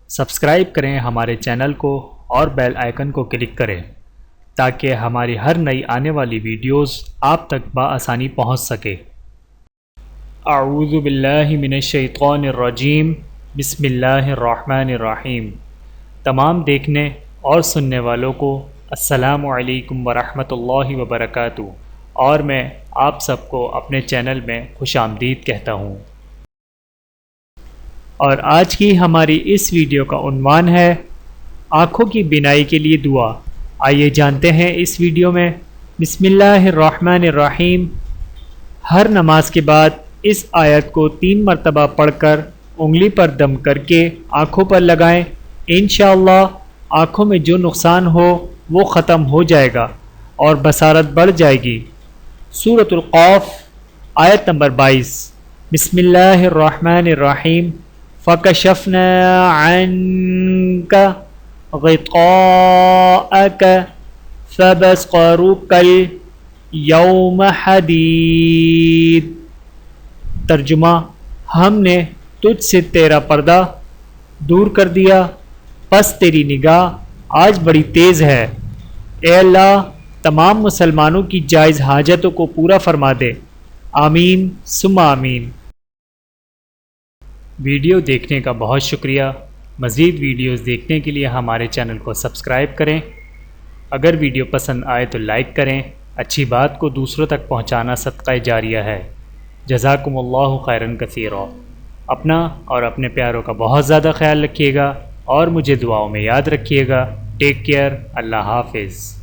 Subscribe کریں ہمارے channel کو اور بیل آئیکن کو کلک کریں تاکہ ہماری ہر نئی آنے والی ویڈیوز آپ تک بآسانی پہنچ سکے۔ اعوذ باللہ من الشیطان الرجیم، بسم اللہ الرحمن الرحیم۔ تمام دیکھنے اور سننے والوں کو السلام علیکم ورحمۃ اللہ وبرکاتہ، اور میں آپ سب کو اپنے چینل میں خوش آمدید کہتا ہوں۔ اور آج کی ہماری اس ویڈیو کا عنوان ہے آنکھوں کی بینائی کے لیے دعا۔ آئیے جانتے ہیں اس ویڈیو میں۔ بسم اللہ الرحمن الرحیم۔ ہر نماز کے بعد اس آیت کو 3 مرتبہ پڑھ کر انگلی پر دم کر کے آنکھوں پر لگائیں۔ انشاءاللہ آنکھوں میں جو نقصان ہو وہ ختم ہو جائے گا اور بصارت بڑھ جائے گی۔ سورۃ القاف آیت نمبر 22۔ بسم اللہ الرحمن الرحیم۔ فَكَشَفْنَا عَنْكَ غِطَاءَكَ فَبَصَرُكَ الْيَوْمَ حَدِيدٌ۔ ترجمہ: ہم نے تجھ سے تیرا پردہ دور کر دیا، پس تیری نگاہ آج بڑی تیز ہے۔ اے اللہ تمام مسلمانوں کی جائز حاجتوں کو پورا فرما دے، آمین ثم آمین۔ ویڈیو دیکھنے کا بہت شکریہ۔ مزید ویڈیوز دیکھنے کے لیے ہمارے چینل کو سبسکرائب کریں۔ اگر ویڈیو پسند آئے تو لائک کریں۔ اچھی بات کو دوسروں تک پہنچانا صدقہ جاریہ ہے۔ جزاکم اللہ خیرا کثیرا۔ اپنا اور اپنے پیاروں کا بہت زیادہ خیال رکھیے گا اور مجھے دعاؤں میں یاد رکھیے گا۔ Take care. اللہ حافظ۔